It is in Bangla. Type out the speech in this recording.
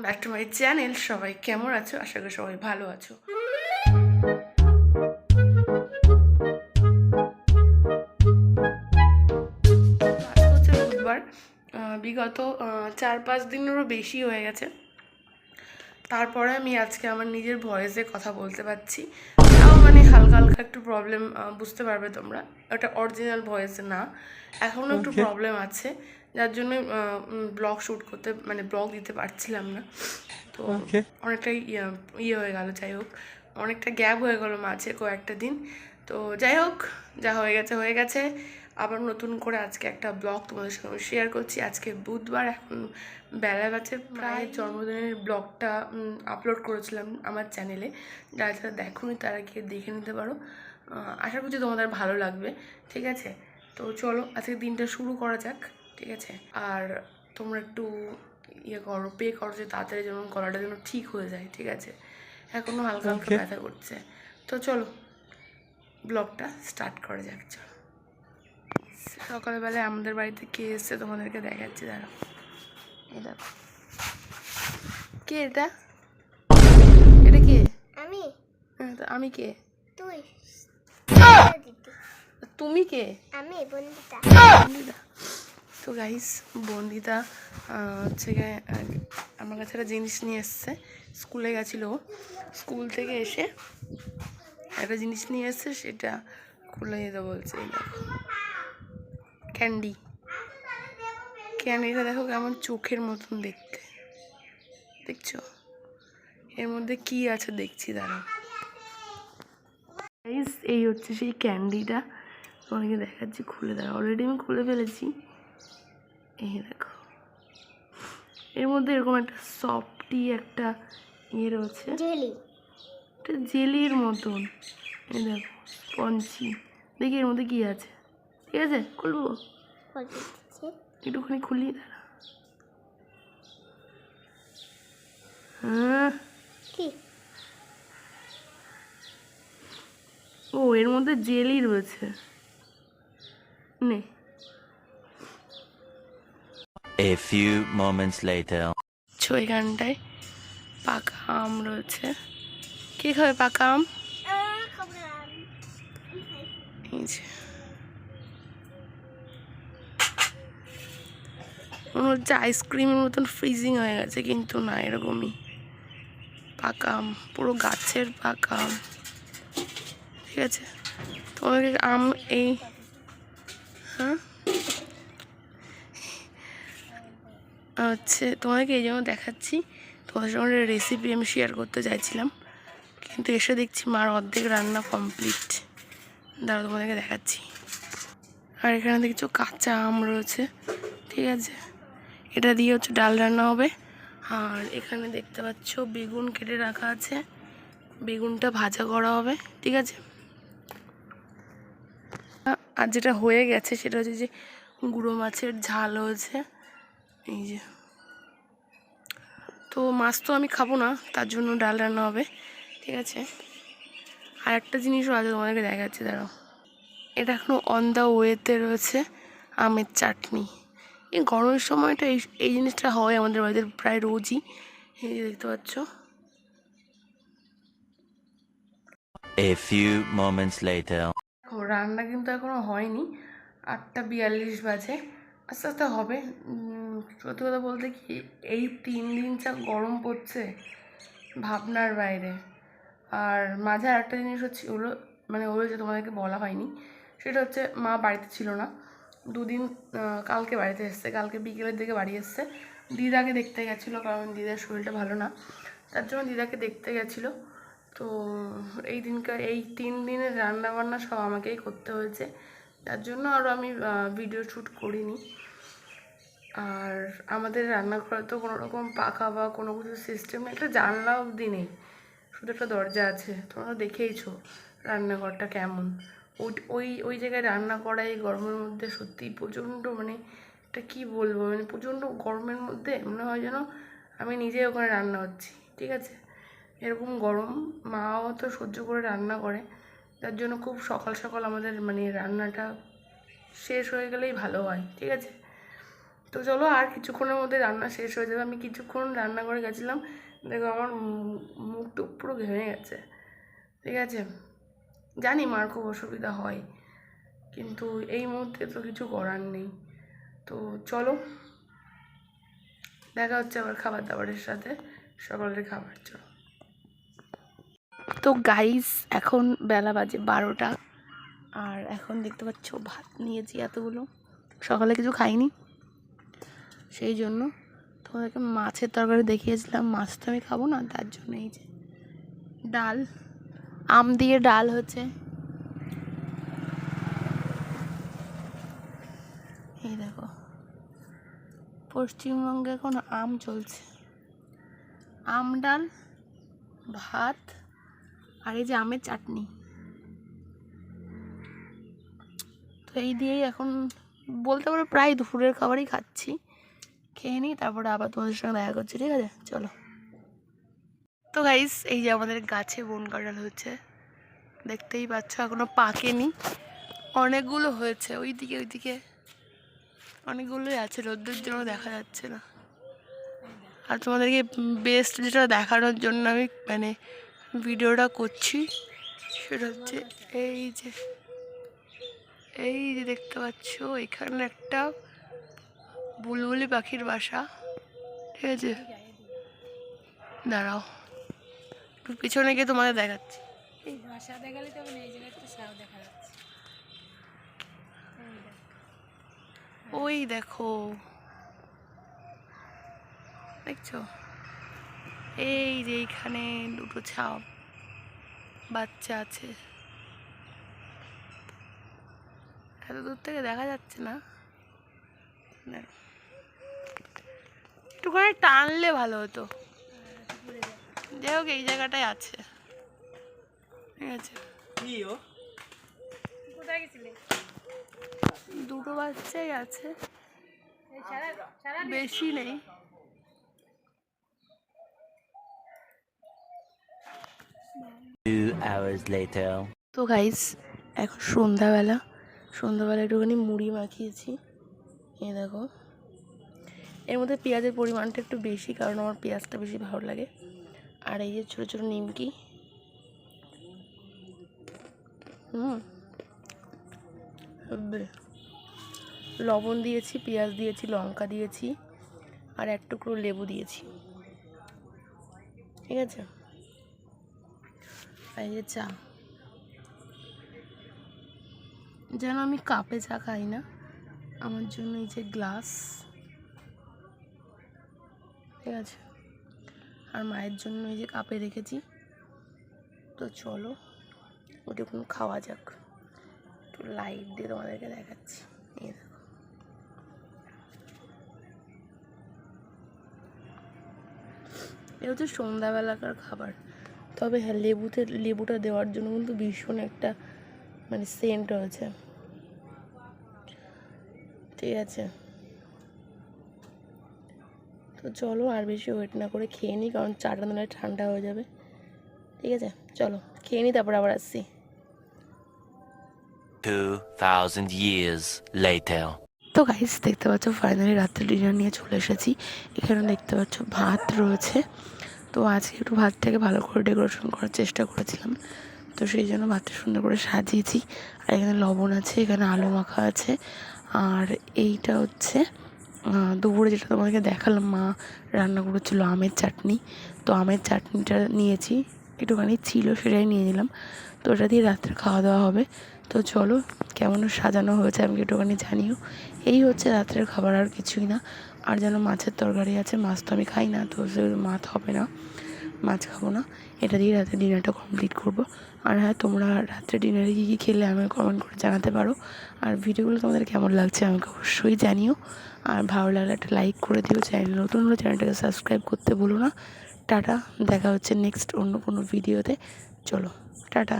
Back to my channel. সবাই কেমন আছো? আশা করি সবাই ভালো আছো। আজ হচ্ছে বুধবার। বিগত 4-5 দিনেরও বেশি হয়ে গেছে, তারপরে আমি আজকে আমার নিজের ভয়েসে কথা বলতে পারছি। তাও মানে হালকা হালকা একটু প্রবলেম, বুঝতে পারবে তোমরা। ওটা অরিজিনাল ভয়েস না, এখনও একটু প্রবলেম আছে, যার জন্য ব্লগ শ্যুট করতে মানে ব্লগ দিতে পারছিলাম না। তো অনেকটাই ইয়ে হয়ে গেল। যাই হোক, অনেকটা গ্যাপ হয়ে গেল মাঝে কয়েকটা দিন। তো যাই হোক, যা হয়ে গেছে হয়ে গেছে। আবার নতুন করে আজকে একটা ব্লগ তোমাদের সঙ্গে শেয়ার করছি। আজকে বুধবার, এখন বেলা বাজে প্রায়। জন্মদিনের ব্লগটা আপলোড করেছিলাম আমার চ্যানেলে, যারা যারা দেখোনি তারা গিয়ে দেখে নিতে পারো। আশা করছি তোমাদের ভালো লাগবে। ঠিক আছে, তো চলো আজকে দিনটা শুরু করা যাক। ঠিক আছে, আর তোমরা একটু ইয়ে করো, পে করো যে তাড়াতাড়ি যেন গলাটা যেন ঠিক হয়ে যায়। ঠিক আছে, এখনও হালকা হালকা ব্যথা করছে। তো চলো ব্লগটা স্টার্ট করা যাক। চলো, সকালবেলায় আমাদের বাড়িতে কে এসছে তোমাদেরকে দেখাচ্ছি। দাঁড়াও, এই দেখো। কে এটা? এটা কে? আমি। হ্যাঁ, তো আমি কে? তুই। তুমি কে? আমি বন্দিতা। বন্দিতা। তো গাইস, বন্দিতা হচ্ছে গিয়ে আমার কাছে একটা জিনিস নিয়ে এসছে। স্কুলে গেছিলো, স্কুল থেকে এসে একটা জিনিস নিয়ে এসছে, সেটা খুলে দিতে বলছে। এই দেখো, ক্যান্ডি। ক্যান্ডিটা দেখো কেমন চোখের মতন দেখতে, দেখছো? এর মধ্যে কি আছে দেখছি, দাঁড়াও। গাইস, এই হচ্ছে সেই ক্যান্ডিটা, তোমাকে দেখাচ্ছি। খুলে দাঁড়াও, অলরেডি আমি খুলে ফেলেছি। এই দেখো, এর মধ্যে এরকম একটা সফটি একটা ইয়ে রয়েছে, জেলি। এটা জেলির মতন। এই দেখো, স্পঞ্জি। দেখি এর মধ্যে কি আছে। ঠিক আছে, খুলবো, একটুখানি খুলি, দাঁড়া। হ্যাঁ, কি? ও, এর মধ্যে জেলি রয়েছে। নে। A few moments later. এখানটায় পাকা আম রয়েছে। কে খাবে পাকা আম? এই যে, মনে হচ্ছে আইসক্রিমের মতন ফ্রিজিং হয়ে গেছে, কিন্তু না, এরকমই পাকা আম, পুরো গাছের পাকা আম। ঠিক আছে, তোমাদেরকে আম এই হ্যাঁ হচ্ছে তোমাদেরকে এই জন্য দেখাচ্ছি, তোমাদের সঙ্গে রেসিপি আমি শেয়ার করতে চাইছিলাম, কিন্তু এসে দেখছি মার অর্ধেক রান্না কমপ্লিট। দাঁড়াও, তোমাদেরকে দেখাচ্ছি। আর এখানে দেখছো কাঁচা আম রয়েছে। ঠিক আছে, এটা দিয়ে হচ্ছে ডাল রান্না হবে। আর এখানে দেখতে পাচ্ছ বেগুন কেটে রাখা আছে, বেগুনটা ভাজা করা হবে। ঠিক আছে, আর যেটা হয়ে গেছে সেটা হচ্ছে যে গুঁড়ো মাছের ঝাল হয়েছে। এই যে, তো মাছ তো আমি খাবো না, তার জন্য ডাল রান্না হবে। ঠিক আছে, আর একটা জিনিসও আছে, তোমাদেরকে দেখাচ্ছি, দাঁড়াও। এটা এখনও অন দ্য ওয়েতে রয়েছে, আমের চাটনি। এই গরমের সময়টা এই জিনিসটা হয় আমাদের বাড়িতে প্রায় রোজই। এই যে দেখতে পাচ্ছ। A few moments later. রান্না কিন্তু এখনো হয়নি, 8:42 বাজে, আস্তে আস্তে হবে। সত্যি কথা বলতে কি, এই 3 দিন যা গরম পড়ছে ভাবনার বাইরে। আর মাঝে আরেকটা জিনিস হচ্ছে ওগুলো মানে ওগুলো যে তোমাদেরকে বলা হয়নি, সেটা হচ্ছে মা বাড়িতে ছিল না 2 দিন। কালকে বাড়িতে এসছে, কালকে বিকেলের দিকে বাড়ি এসছে। দিদাকে দেখতে গেছিলো, কারণ দিদার শরীরটা ভালো না, তার জন্য দিদাকে দেখতে গেছিলো। তো এই 3 দিনের রান্না বান্না সব আমাকেই করতে হয়েছে, তার জন্য আরও আমি ভিডিও শ্যুট করিনি। আর আমাদের রান্নাঘরে তো কোনো রকম পাখা বা কোনো কিছু সিস্টেম নেই, একটা জানলা অবধি নেই, শুধু একটা দরজা আছে। তোমরা দেখেইছো রান্নাঘরটা কেমন। ওই ওই ওই জায়গায় রান্না করা এই গরমের মধ্যে সত্যিই প্রচণ্ড, মানে এটা কী বলবো, মানে প্রচণ্ড গরমের মধ্যে মনে হয় যেন আমি নিজেই ওখানে রান্না হচ্ছি। ঠিক আছে, এরকম গরম মাও তো সহ্য করে রান্না করে, তার জন্য খুব সকাল সকাল আমাদের মানে রান্নাটা শেষ হয়ে গেলেই ভালো হয়। ঠিক আছে, তো চলো, আর কিছুক্ষণের মধ্যে রান্না শেষ হয়ে যাবে। আমি কিছুক্ষণ রান্না করে গেছিলাম, দেখো আমার মুখ টুক পুরো ঘেমে গেছে। ঠিক আছে, জানি মার খুব অসুবিধা হয়, কিন্তু এই মুহূর্তে তো কিছু করার নেই। তো চলো, দেখা হচ্ছে আবার খাবার দাবারের সাথে, সকালের খাবার। চলো। তো গাইস, এখন বেলা বাজে 12টা, আর এখন দেখতে পাচ্ছ ভাত নিয়েছি এতগুলো, সকালে কিছু খাইনি, সেই জন্য তোমাদেরকে মাছের তরকারি দেখিয়েছিলাম। মাছ তো আমি খাবো না, তার জন্য এই যে ডাল, আম দিয়ে ডাল হচ্ছে। এই দেখো, পশ্চিমবঙ্গে এখন আম চলছে, আম ডাল, ভাত, আর এই যে আমের চাটনি। তো এই দিয়েই এখন বলতে পারো প্রায় দুপুরের খাবারই খাচ্ছি। খেয়ে নিই, তারপরে আবার তোমাদের সঙ্গে দেখা করছি। ঠিক আছে, চলো। তো গাইস, এই যে আমাদের গাছে বন কাঁঠাল হচ্ছে, দেখতেই পাচ্ছ, এখনো পাকেনি, অনেকগুলো হয়েছে। ওইদিকে অনেকগুলোই আছে, রোদ্রের জন্য দেখা যাচ্ছে না। আর তোমাদেরকে বেস্ট যেটা দেখানোর জন্য আমি মানে ভিডিওটা করছি, সেটা হচ্ছে এই যে দেখতে পাচ্ছ, এখানে একটা বুলবুলি পাখির বাসা। ঠিক আছে, দাঁড়াও, একটু পিছনে গিয়ে তোমাদের দেখাচ্ছি। এই বাসা দেখালে তো এই জায়গায় একটা সাপ দেখা যাচ্ছে। ওই দেখো, দেখছো, এই যে এইখানে দুটো ছাও বাচ্চা আছে। এত দূর থেকে দেখা যাচ্ছে না, একটুখানি টানলে ভালো হতো। যাই হোক, এই জায়গাটায় আছে। ঠিক আছে, কোথায় গেছিলে? দুটো বাচ্চাই আছে, বেশি নেই। Two hours later. তো গাইস, এখন সন্ধ্যাবেলা একটুখানি মুড়ি মাখিয়েছি। এই দেখো, এর মধ্যে পেঁয়াজের পরিমাণটা একটু বেশি, কারণ আমার পেঁয়াজটা বেশি ভালো লাগে। আর এই যে ছোটো ছোটো নিমকি, লবণ দিয়েছি, পেঁয়াজ দিয়েছি, লঙ্কা দিয়েছি, আর এক টুকরো লেবু দিয়েছি। ঠিক আছে, আর এই যে চা, যেন আমি কাপে চা খাই না, আমার জন্য এই যে গ্লাস। ঠিক আছে, আর মায়ের জন্য এই যে কাপে রেখেছি। তো চলো, ওটুকুন খাওয়া যাক। একটু লাইট দিয়ে তোমাদেরকে দেখাচ্ছি। এই দেখো, এ হচ্ছে সন্ধ্যাবেলাকার খাবার। তবে হ্যাঁ, লেবুটা দেওয়ার জন্য কিন্তু ভীষণ একটা মানে সেন্ট হয়েছে। ঠিক আছে, তো চলো, আর বেশি ওয়েট না করে খেয়ে নিই, কারণ চাটা নাহলে ঠান্ডা হয়ে যাবে। ঠিক আছে, চলো খেয়ে নিই, তারপর আবার আসছি। 2000 years later. তো গাইস, দেখতে পাচ্ছ ফাইনালি রাত্রে ডিনার নিয়ে চলে এসেছি। এখানে দেখতে পাচ্ছ ভাত রয়েছে। তো আজকে একটু ভাতটাকে ভালো করে ডেকোরেশন করার চেষ্টা করেছিলাম, তো সেই জন্য ভাতটা সুন্দর করে সাজিয়েছি। আর এখানে লবণ আছে, এখানে আলু মাখা আছে, আর এইটা হচ্ছে দুপুরে যেটা তোমাদেরকে দেখালাম, মা রান্না করেছিল আমের চাটনি। তো আমের চাটনিটা নিয়েছি, একটুখানি ছিল, সেটাই নিয়ে নিলাম। তো ওটা দিয়ে রাত্রে খাওয়া দাওয়া হবে। তো চলো, কেমন সাজানো হয়েছে আমাকে একটুখানি জানিও। এই হচ্ছে রাত্রের খাবার, আর কিছুই না। আর যেন মাছের তরকারি আছে, মাছ তো আমি খাই না, তো মাছ হবে না, মাছ খাবো না। এটা দিয়ে রাতে ডিনারটা কমপ্লিট করবো। আর হ্যাঁ, তোমরা রাত্রে ডিনারে কী কী খেলে আমাকে কমেন্ট করে জানাতে পারো। আর ভিডিওগুলো তোমাদের কেমন লাগছে আমাকে অবশ্যই জানিও। আর ভালো লাগলে একটা লাইক করে দিও, চ্যানেল নতুন হলে চ্যানেলটাকে সাবস্ক্রাইব করতে বলো না। টাটা, দেখা হচ্ছে নেক্সট অন্য কোনো ভিডিওতে। চলো, টাটা।